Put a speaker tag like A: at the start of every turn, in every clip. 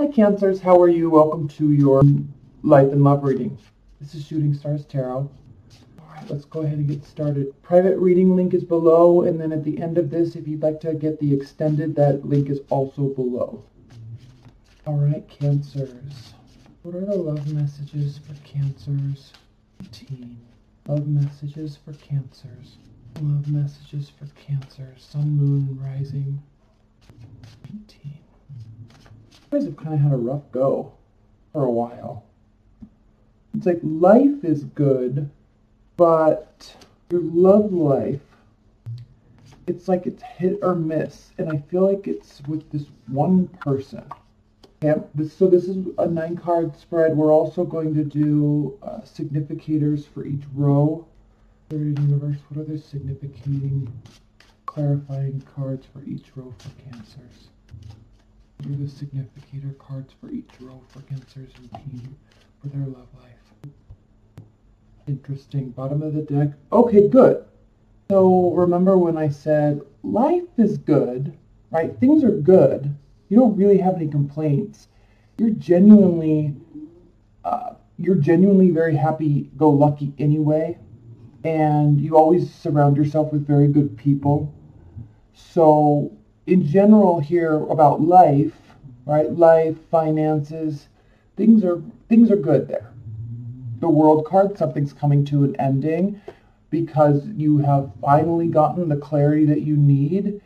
A: Hi Cancers, how are you? Welcome to your life and love reading. This is Shooting Stars Tarot. Alright, let's go ahead and get started. Private reading link is below, and then at the end of this, if you'd like to get the extended, that link is also below. Alright, Cancers. What are the love messages for Cancers? 18. Love messages for Cancers. Love messages for Cancers. Sun, Moon, Rising. 18. You guys have kind of had a rough go for a while. It's like life is good, but your love life, it's like it's hit or miss. And I feel like it's with this one person. Yeah, so this is a 9-card spread. We're also going to do significators for each row. Third universe, what are the significating, clarifying cards for each row for Cancers? What are the significator cards for each row for Cancers and team for their love life? Interesting. Bottom of the deck. Okay, good. So remember when I said life is good, right? Things are good. You don't really have any complaints. You're genuinely very happy-go-lucky anyway, and you always surround yourself with very good people. So in general here about life, right? Life, finances, things are good there. The World card, something's coming to an ending because you have finally gotten the clarity that you need.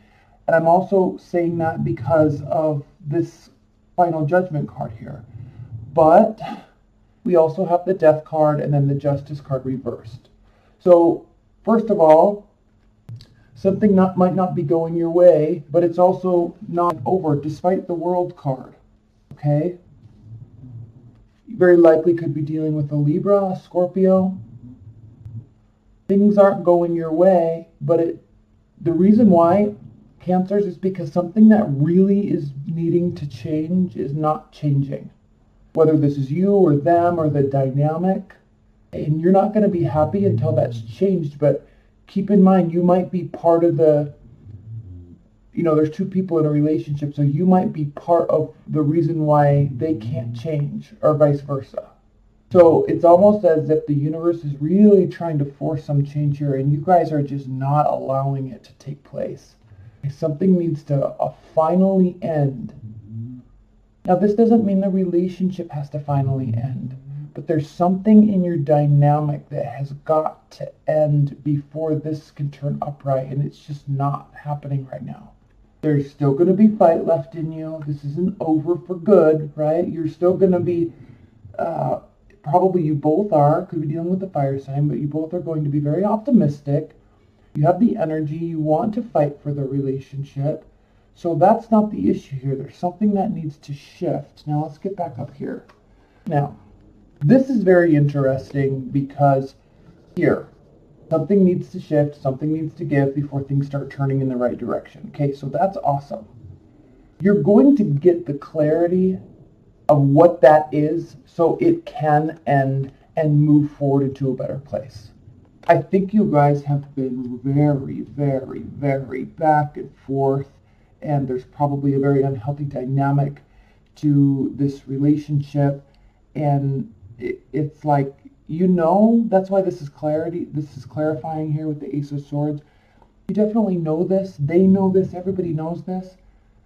A: And I'm also saying that because of this Final Judgment card here. But we also have the Death card and then the Justice card reversed. So first of all, something might not be going your way, but it's also not over despite the World card. Okay? You very likely could be dealing with a Libra, a Scorpio. Things aren't going your way, but the reason why, Cancers, is because something that really is needing to change is not changing. Whether this is you or them or the dynamic, and you're not going to be happy until that's changed, but keep in mind, you might be part of there's two people in a relationship, so you might be part of the reason why they can't change, or vice versa. So it's almost as if the universe is really trying to force some change here, and you guys are just not allowing it to take place. Something needs to finally end. Now, this doesn't mean the relationship has to finally end, but there's something in your dynamic that has got to end before this can turn upright, and it's just not happening right now. There's still going to be fight left in you. This isn't over for good, right? You're still going to be, probably you both are, could be dealing with the fire sign, but you both are going to be very optimistic. You have the energy. You want to fight for the relationship. So that's not the issue here. There's something that needs to shift. Now let's get back up here. Now, this is very interesting because here, something needs to shift, something needs to give before things start turning in the right direction. Okay, so that's awesome. You're going to get the clarity of what that is so it can end and move forward into a better place. I think you guys have been very, very, very back and forth, and there's probably a very unhealthy dynamic to this relationship, and it's like, that's why this is clarity. This is clarifying here with the Ace of Swords. You definitely know this. They know this. Everybody knows this.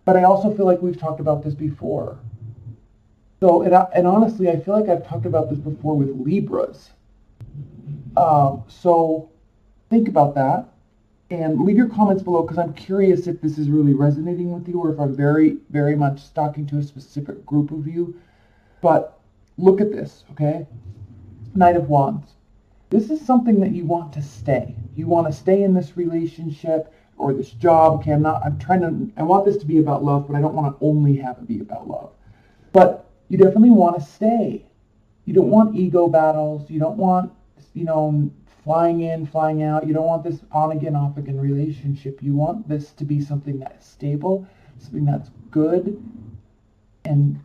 A: But I also feel like we've talked about this before. So, and honestly, I feel like I've talked about this before with Libras. So think about that and leave your comments below, because I'm curious if this is really resonating with you or if I'm very, very much talking to a specific group of you. But look at this, okay? Knight of Wands. This is something that you want to stay. You want to stay in this relationship or this job. Okay, I want this to be about love, but I don't want to only have it be about love. But you definitely want to stay. You don't want ego battles. You don't want, flying in, flying out. You don't want this on again, off again relationship. You want this to be something that's stable, something that's good, and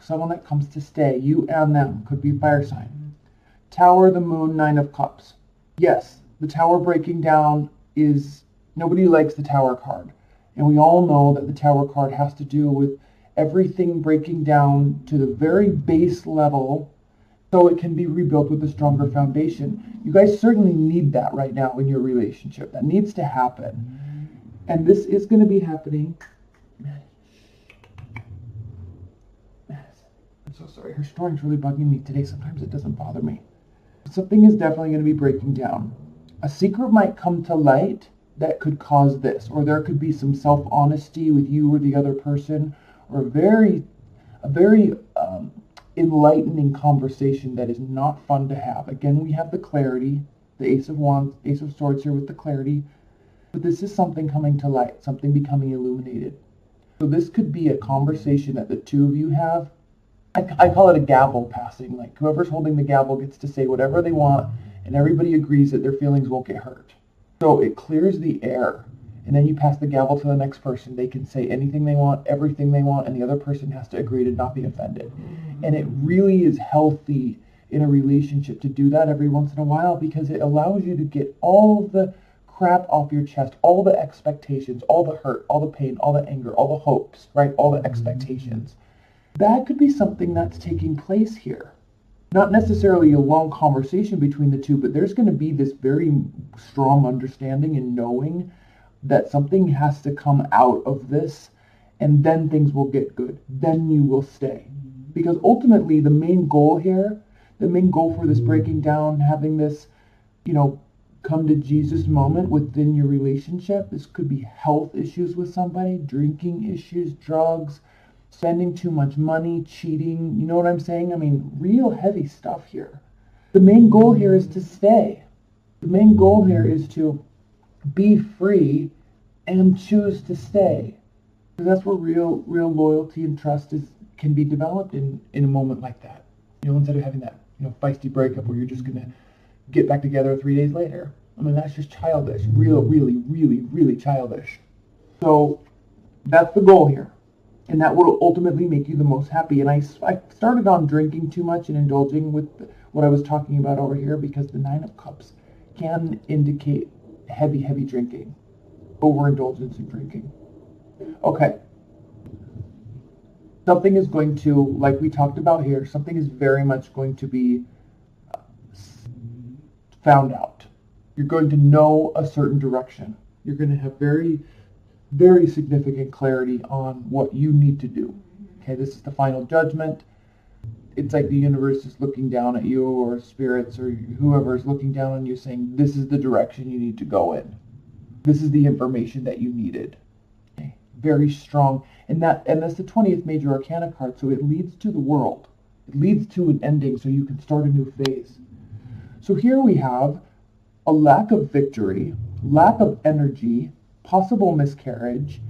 A: someone that comes to stay. You and them. Could be fire sign. Tower, the Moon, 9 of Cups. Yes, the Tower breaking down is, nobody likes the Tower card. And we all know that the Tower card has to do with everything breaking down to the very base level so it can be rebuilt with a stronger foundation. You guys certainly need that right now in your relationship. That needs to happen. And this is going to be happening. I'm so sorry. Her snoring's really bugging me today. Sometimes it doesn't bother me. Something is definitely going to be breaking down. A secret might come to light that could cause this, or there could be some self-honesty with you or the other person, or a very enlightening conversation that is not fun to have. Again, we have the clarity, the Ace of Wands, Ace of Swords here with the clarity, but this is something coming to light, something becoming illuminated. So this could be a conversation that the two of you have. I call it a gavel passing, like whoever's holding the gavel gets to say whatever they want, and everybody agrees that their feelings won't get hurt. So it clears the air, and then you pass the gavel to the next person. They can say anything they want, everything they want, and the other person has to agree to not be offended. And it really is healthy in a relationship to do that every once in a while, because it allows you to get all of the crap off your chest, all the expectations, all the hurt, all the pain, all the anger, all the hopes, right? All the expectations. That could be something that's taking place here. Not necessarily a long conversation between the two, but there's going to be this very strong understanding and knowing that something has to come out of this, and then things will get good. Then you will stay. Because ultimately, the main goal here, the main goal for this breaking down, having this, come to Jesus moment within your relationship, this could be health issues with somebody, drinking issues, drugs, spending too much money, cheating, you know what I'm saying? I mean, real heavy stuff here. The main goal here is to stay. The main goal here is to be free and choose to stay. Because that's where real loyalty and trust can be developed in a moment like that. Instead of having that, feisty breakup where you're just going to get back together 3 days later. I mean, that's just childish. Really childish. So that's the goal here. And that will ultimately make you the most happy. And I started on drinking too much and indulging with what I was talking about over here, because the Nine of Cups can indicate heavy drinking, overindulgence in drinking. Okay. Something is going to, like we talked about here, something is very much going to be found out. You're going to know a certain direction. You're going to have very significant clarity on what you need to do. Okay, this is the final judgment. It's like the universe is looking down at you, or spirits, or whoever is looking down on you, saying, this is the direction you need to go in. This is the information that you needed. Okay, very strong. And that's the 20th major arcana card, so it leads to the world. It leads to an ending, so you can start a new phase. So here we have a lack of victory, lack of energy, possible miscarriage,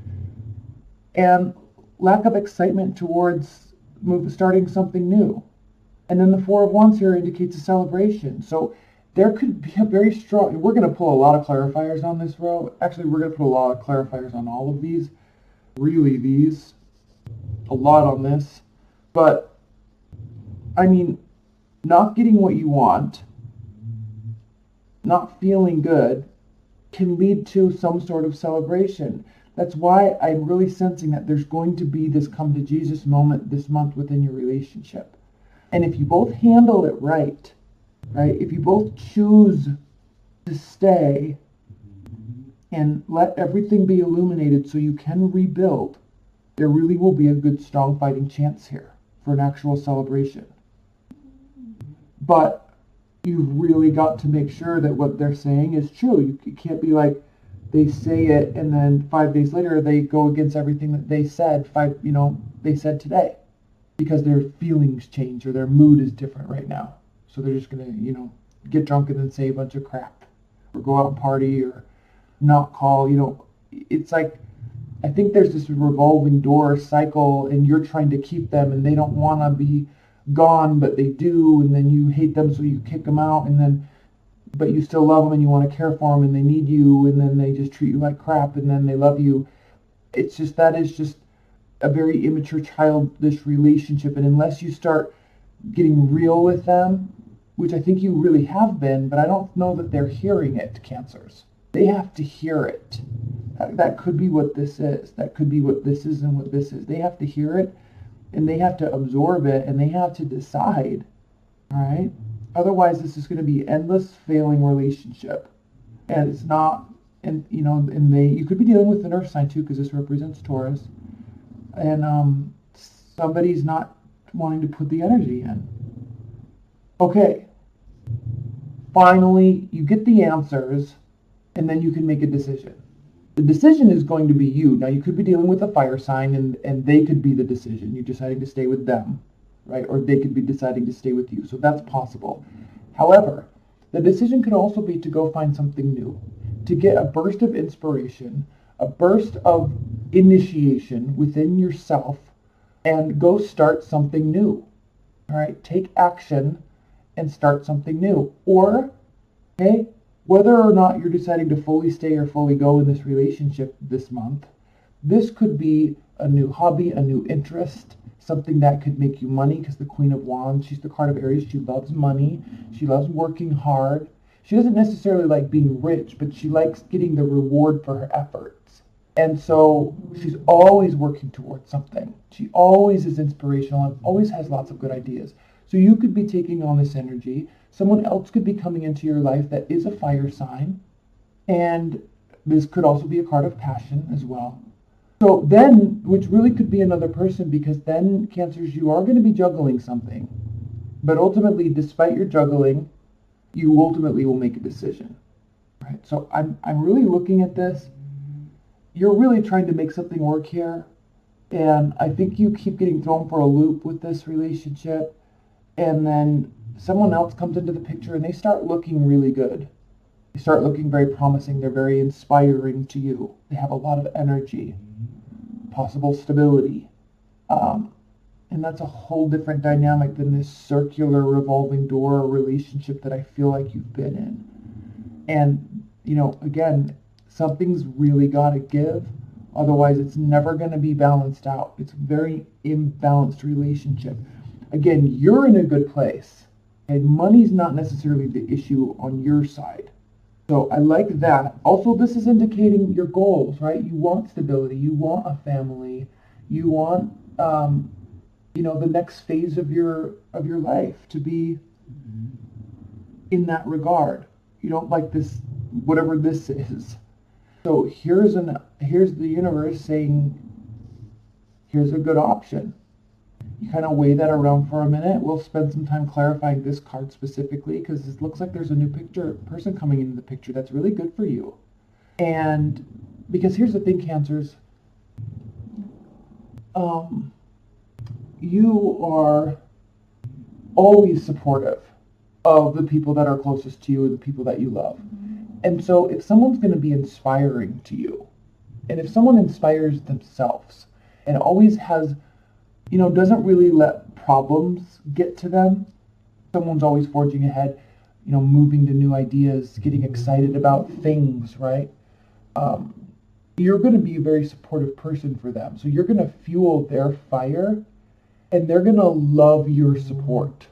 A: and lack of excitement towards starting something new. And then the Four of Wands here indicates a celebration. So there could be a very strong, we're going to pull a lot of clarifiers on this row. Actually, we're going to put a lot of clarifiers on all of these. Really these. A lot on this. But, I mean, not getting what you want, not feeling good, can lead to some sort of celebration. That's why I'm really sensing that there's going to be this come to Jesus moment this month within your relationship. And if you both handle it right, if you both choose to stay and let everything be illuminated so you can rebuild, there really will be a good, strong fighting chance here for an actual celebration. But you've really got to make sure that what they're saying is true. You can't be like, they say it and then 5 days later they go against everything that they said they said today, because their feelings change or their mood is different right now. So they're just gonna get drunk and then say a bunch of crap, or go out and party, or not call. It's like, I think there's this revolving door cycle, and you're trying to keep them, and they don't want to be gone, but they do, and then you hate them, so you kick them out, but you still love them, and you want to care for them, and they need you, and then they just treat you like crap, and then they love you. It's just, that is just a very immature, childish relationship, and unless you start getting real with them, which I think you really have been, but I don't know that they're hearing it, Cancers. They have to hear it. That could be what this is. That could be what this is and what this is. They have to hear it, and they have to absorb it, and they have to decide. All right? Otherwise, this is going to be an endless failing relationship. And it's not, and you could be dealing with the Earth sign too, because this represents Taurus. And somebody's not wanting to put the energy in. Okay. Finally, you get the answers, and then you can make a decision. The decision is going to be you. Now, you could be dealing with a fire sign, and they could be the decision. You're deciding to stay with them, right? Or they could be deciding to stay with you. So that's possible. However, the decision could also be to go find something new, to get a burst of inspiration, a burst of initiation within yourself, and go start something new. All right? Take action and start something new. Or, okay, whether or not you're deciding to fully stay or fully go in this relationship this month, this could be a new hobby, a new interest, something that could make you money, because the Queen of Wands, she's the card of Aries. She loves money. She loves working hard. She doesn't necessarily like being rich, but she likes getting the reward for her efforts. And so she's always working towards something. She always is inspirational and always has lots of good ideas. So you could be taking on this energy. Someone else could be coming into your life that is a fire sign. And this could also be a card of passion as well. So then, which really could be another person, because then, Cancers, you are going to be juggling something. But ultimately, despite your juggling, you ultimately will make a decision. Right? So I'm really looking at this. You're really trying to make something work here. And I think you keep getting thrown for a loop with this relationship. And then someone else comes into the picture and they start looking really good. They start looking very promising. They're very inspiring to you. They have a lot of energy, possible stability. And that's a whole different dynamic than this circular revolving door relationship that I feel like you've been in. And, again, something's really got to give. Otherwise, it's never going to be balanced out. It's a very imbalanced relationship. Again, you're in a good place. And money's not necessarily the issue on your side. So I like that. Also, this is indicating your goals, right? You want stability. You want a family. You want, the next phase of your life to be in that regard. You don't like this, whatever this is. So here's the universe saying, here's a good option. You kind of weigh that around for a minute. We'll spend some time clarifying this card specifically, because it looks like there's a new person coming into the picture that's really good for you. And because here's the thing, Cancers, you are always supportive of the people that are closest to you and the people that you love. And so if someone's going to be inspiring to you, and if someone inspires themselves and always has, doesn't really let problems get to them, someone's always forging ahead, moving to new ideas, getting excited about things, right? You're going to be a very supportive person for them. So you're going to fuel their fire, and they're going to love your support.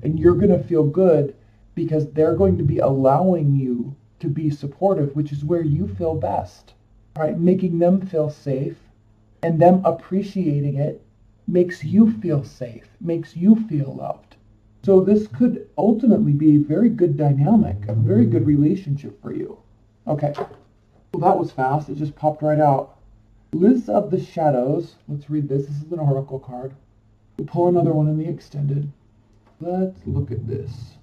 A: And you're going to feel good because they're going to be allowing you to be supportive, which is where you feel best, right? Making them feel safe and them appreciating it makes you feel safe, makes you feel loved. So this could ultimately be a very good dynamic, a very good relationship for you. Okay, well that was fast. It just popped right out. Liz of the Shadows. Let's read this. This is an oracle card. We'll pull another one in the extended. Let's look at this.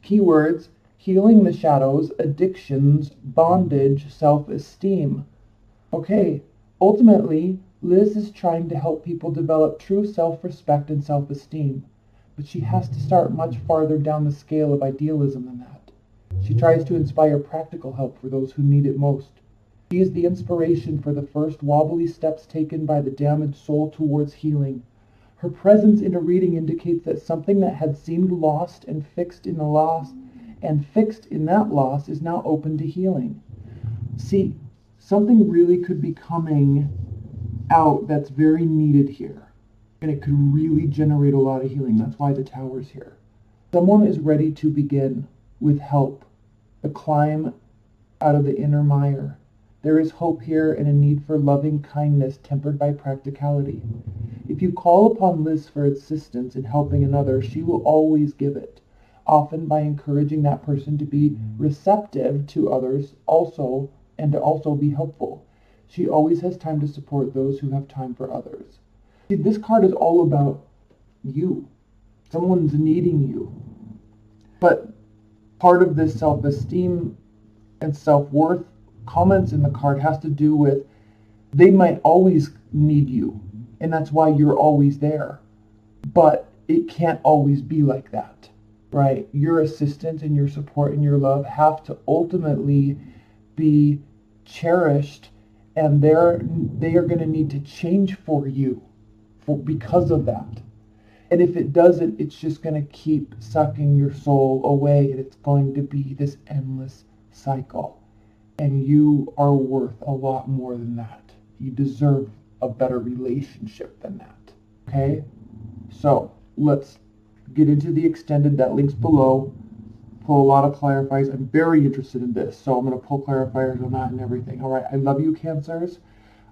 A: Keywords: healing the shadows, addictions, bondage, self-esteem. Okay, ultimately, Liz is trying to help people develop true self-respect and self-esteem, but she has to start much farther down the scale of idealism than that. She tries to inspire practical help for those who need it most. She is the inspiration for the first wobbly steps taken by the damaged soul towards healing. Her presence in a reading indicates that something that had seemed lost and fixed in that loss is now open to healing. See, something really could be coming out that's very needed here, and it could really generate a lot of healing. That's why the Tower's here. Someone is ready to begin with help. The climb out of the inner mire. There is hope here and a need for loving kindness tempered by practicality. If you call upon Liz for assistance in helping another, she will always give it, often by encouraging that person to be receptive to others also and to also be helpful. She always has time to support those who have time for others. See, this card is all about you. Someone's needing you. But part of this self-esteem and self-worth comments in the card has to do with they might always need you, and that's why you're always there. But it can't always be like that, right? Your assistance and your support and your love have to ultimately be cherished, and they are going to need to change for you because of that. And if it doesn't, it's just going to keep sucking your soul away, and it's going to be this endless cycle. And you are worth a lot more than that. You deserve a better relationship than that. Okay? So let's get into the extended. That link's below. Pull a lot of clarifiers. I'm very interested in this, so I'm going to pull clarifiers on that and everything. All right. I love you, Cancers.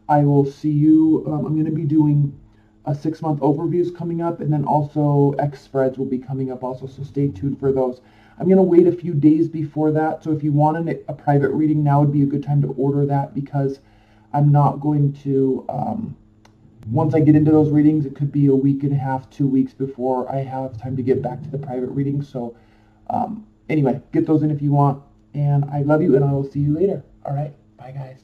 A: I will see you. I'm going to be doing a 6-month overviews coming up, and then also X spreads will be coming up also, so stay tuned for those. I'm going to wait a few days before that, so if you want a private reading, now would be a good time to order that, because I'm not going to, once I get into those readings, it could be a week and a half, 2 weeks before I have time to get back to the private reading. So anyway, get those in if you want, and I love you, and I will see you later. All right, bye guys.